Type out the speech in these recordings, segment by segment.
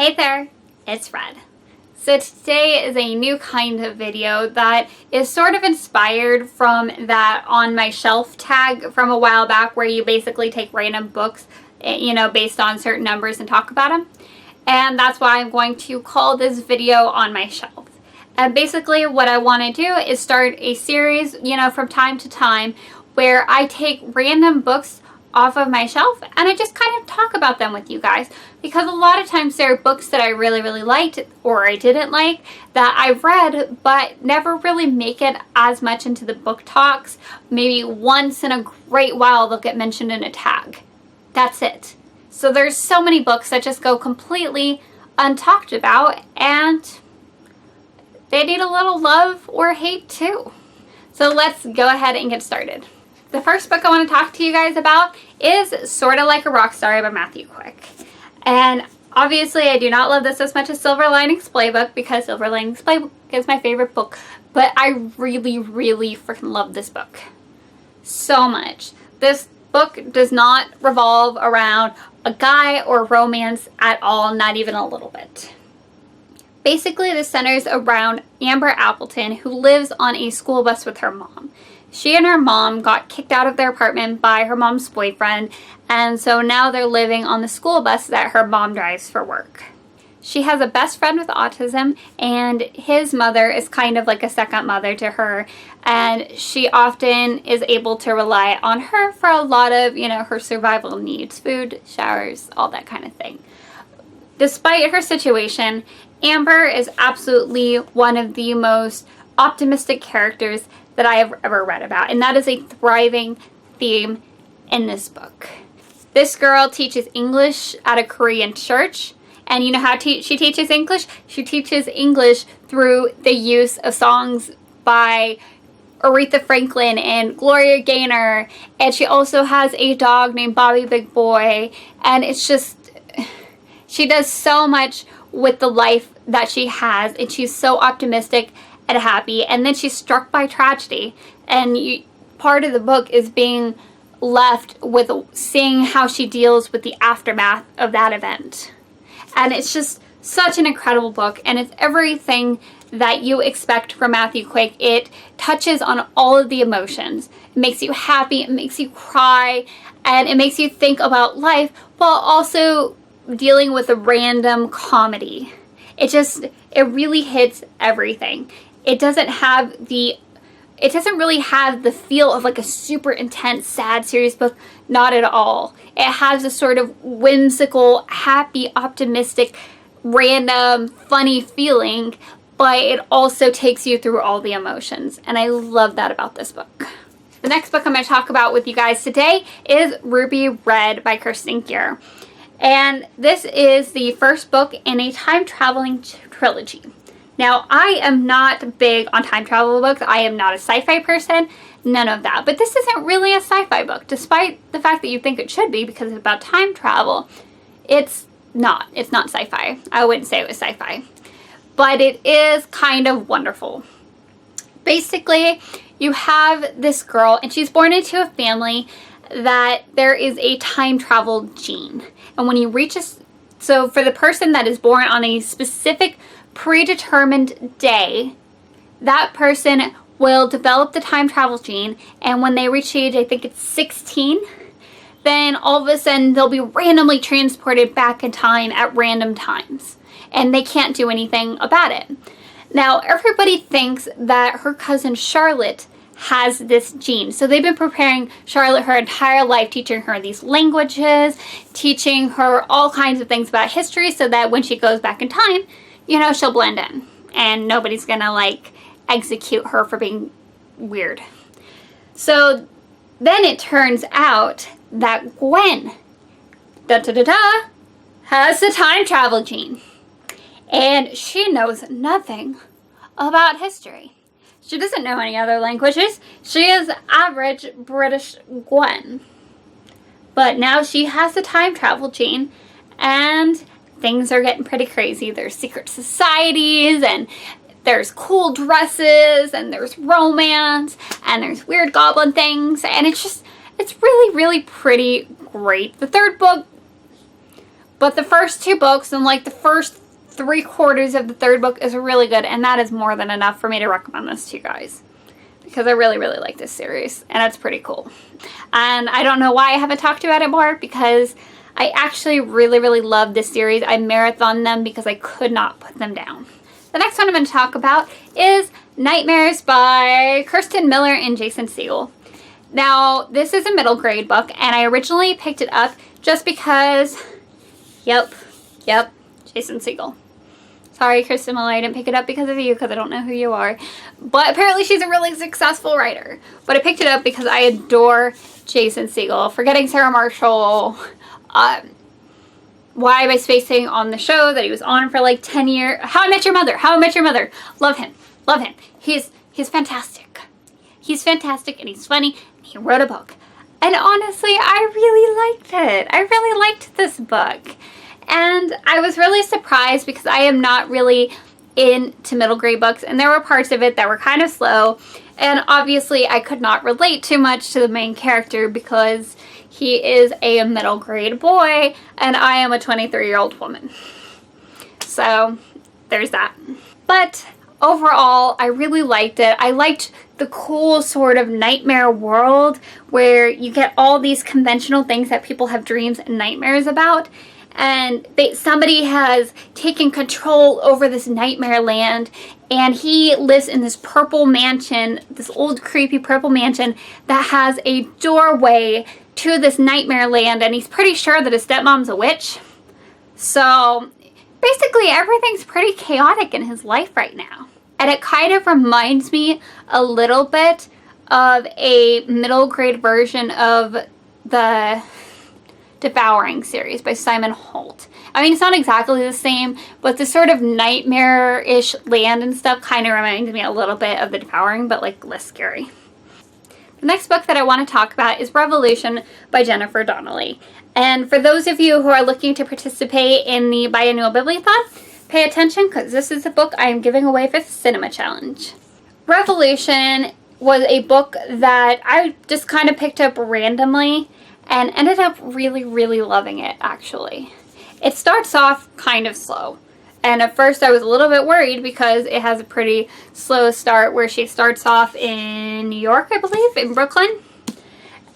Hey there, it's Red. So today is a new kind of video that is sort of inspired from that on my shelf tag from a while back where you basically take random books, based on certain numbers and talk about them. And that's why I'm going to call this video On My Shelf. And basically what I want to do is start a series, from time to time where I take random books off of my shelf and I just kind of talk about them with you guys, because a lot of times there are books that I really liked or I didn't like that I've read but never really make it as much into the book talks. Maybe once in a great while they'll get mentioned in a tag. That's it. So there's so many books that just go completely untalked about and they need a little love or hate too. So let's go ahead and get started. The first book I want to talk to you guys about is Sorta Like a Rock Star by Matthew Quick. And obviously I do not love this as much as Silver Linings Playbook because Silver Linings Playbook is my favorite book. But I really freaking love this book so much. This book does not revolve around a guy or romance at all, not even a little bit. Basically, this centers around Amber Appleton, who lives on a school bus with her mom. She and her mom got kicked out of their apartment by her mom's boyfriend, and so now they're living on the school bus that her mom drives for work. She has a best friend with autism, and his mother is kind of like a second mother to her, and she often is able to rely on her for a lot of, her survival needs, food, showers, all that kind of thing. Despite her situation, Amber is absolutely one of the most optimistic characters that I have ever read about, and that is a thriving theme in this book. This girl teaches English at a Korean church, and you know how she teaches English? She teaches English through the use of songs by Aretha Franklin and Gloria Gaynor, and she also has a dog named Bobby Big Boy, and it's just, she does so much with the life that she has, and she's so optimistic and happy, and then she's struck by tragedy, and part of the book is being left with seeing how she deals with the aftermath of that event. And it's just such an incredible book, and it's everything that you expect from Matthew Quick. It touches on all of the emotions. It makes you happy, it makes you cry, and it makes you think about life while also dealing with a random comedy. It really hits everything. It doesn't really have the feel of like a super intense, sad, serious book. Not at all. It has a sort of whimsical, happy, optimistic, random, funny feeling, but it also takes you through all the emotions. And I love that about this book. The next book I'm going to talk about with you guys today is Ruby Red by Kirsten Gier. And this is the first book in a time-traveling trilogy. Now, I am not big on time travel books. I am not a sci-fi person, none of that. But this isn't really a sci-fi book, despite the fact that you think it should be because it's about time travel. It's not. It's not sci-fi. I wouldn't say it was sci-fi. But it is kind of wonderful. Basically, you have this girl, and she's born into a family that there is a time travel gene. And when you reach so for the person that is born on a specific predetermined day, that person will develop the time travel gene, and when they reach age, I think it's 16, then all of a sudden they'll be randomly transported back in time at random times, and they can't do anything about it. Now, everybody thinks that her cousin Charlotte has this gene. So they've been preparing Charlotte her entire life, teaching her these languages, teaching her all kinds of things about history so that when she goes back in time, she'll blend in and nobody's gonna execute her for being weird. So then it turns out that Gwen, has the time travel gene, and she knows nothing about history. She doesn't know any other languages. She is average British Gwen. But now she has the time travel gene, and things are getting pretty crazy. There's secret societies, and there's cool dresses, and there's romance, and there's weird goblin things, and it's really pretty great. The third book But the first 2 books and like the first 3/4 of the 3rd book is really good, and that is more than enough for me to recommend this to you guys. Because I really, really like this series, and it's pretty cool. And I don't know why I haven't talked about it more, because I actually really, really love this series. I marathoned them because I could not put them down. The next one I'm going to talk about is Nightmares by Kirsten Miller and Jason Segel. Now, this is a middle grade book, and I originally picked it up just because, yep, Jason Segel. Sorry, Kirsten Miller, I didn't pick it up because of you, because I don't know who you are. But apparently she's a really successful writer. But I picked it up because I adore Jason Segel. Forgetting Sarah Marshall. Why Am I Spacing on the show that he was on for like 10 years. How I Met Your Mother. How I Met Your Mother. Love him. Love him. He's fantastic. He's fantastic and he's funny. And he wrote a book. And honestly, I really liked it. I really liked this book. And I was really surprised because I am not really into middle grade books, and there were parts of it that were kind of slow, and obviously I could not relate too much to the main character because he is a middle grade boy and I am a 23-year-old woman. So there's that. But overall, I really liked it. I liked the cool sort of nightmare world where you get all these conventional things that people have dreams and nightmares about. And somebody has taken control over this nightmare land, and he lives in this purple mansion, this old creepy purple mansion that has a doorway to this nightmare land, and he's pretty sure that his stepmom's a witch. So basically everything's pretty chaotic in his life right now. And it kind of reminds me a little bit of a middle grade version of the Devouring series by Simon Holt. I mean, it's not exactly the same, but the sort of nightmare-ish land and stuff kind of reminds me a little bit of the Devouring, but like less scary. The next book that I want to talk about is Revolution by Jennifer Donnelly. And for those of you who are looking to participate in the Biannual Bibliothon, pay attention because this is a book I am giving away for the Cinema Challenge. Revolution was a book that I just kind of picked up randomly and ended up really, really loving it, actually. It starts off kind of slow. And at first I was a little bit worried because it has a pretty slow start where she starts off in New York, I believe, in Brooklyn.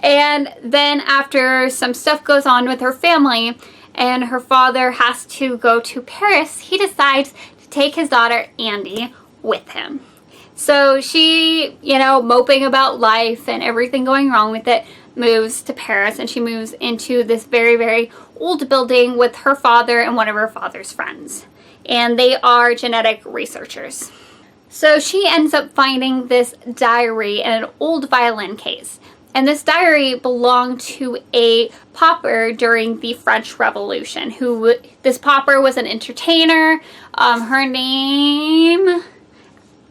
And then after some stuff goes on with her family and her father has to go to Paris, he decides to take his daughter, Andy, with him. So she, moping about life and everything going wrong with it, moves to Paris, and she moves into this very, very old building with her father and one of her father's friends. And they are genetic researchers. So she ends up finding this diary in an old violin case. And this diary belonged to a pauper during the French Revolution. This pauper was an entertainer. Her name,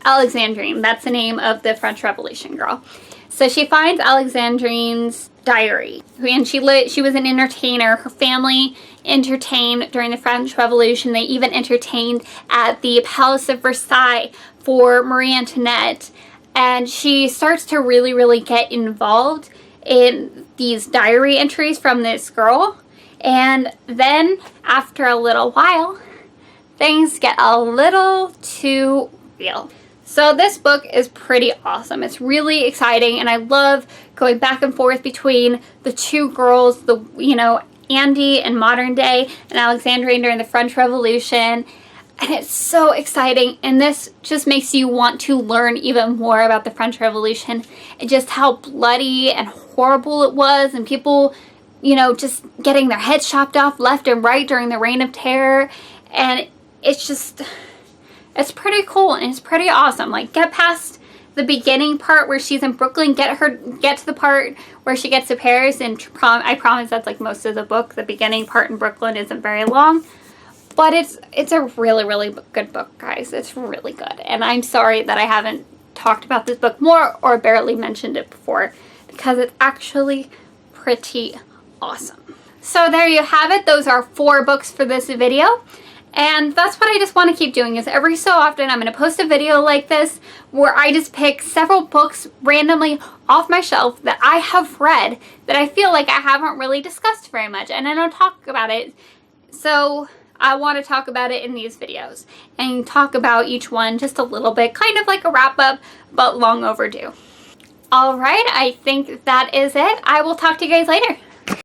Alexandrine. That's the name of the French Revolution girl. So she finds Alexandrine's diary, and she was an entertainer. Her family entertained during the French Revolution. They even entertained at the Palace of Versailles for Marie Antoinette. And she starts to really, really get involved in these diary entries from this girl. And then, after a little while, things get a little too real. So this book is pretty awesome. It's really exciting, and I love going back and forth between the two girls, Andy in modern day and Alexandrine during the French Revolution. And it's so exciting, and this just makes you want to learn even more about the French Revolution and just how bloody and horrible it was, and people, just getting their heads chopped off left and right during the Reign of Terror. And it's pretty cool and it's pretty awesome. Like, get past the beginning part where she's in Brooklyn, get to the part where she gets to Paris, and I promise that's like most of the book. The beginning part in Brooklyn isn't very long, but it's a really, really good book, guys. It's really good, and I'm sorry that I haven't talked about this book more or barely mentioned it before, because it's actually pretty awesome. So there you have it. Those are 4 books for this video. And that's what I just want to keep doing, is every so often I'm going to post a video like this where I just pick several books randomly off my shelf that I have read that I feel like I haven't really discussed very much, and I don't talk about it So I want to talk about it in these videos and talk about each one just a little bit, kind of like a wrap up, but long overdue. All right, I think that is it. I will talk to you guys later.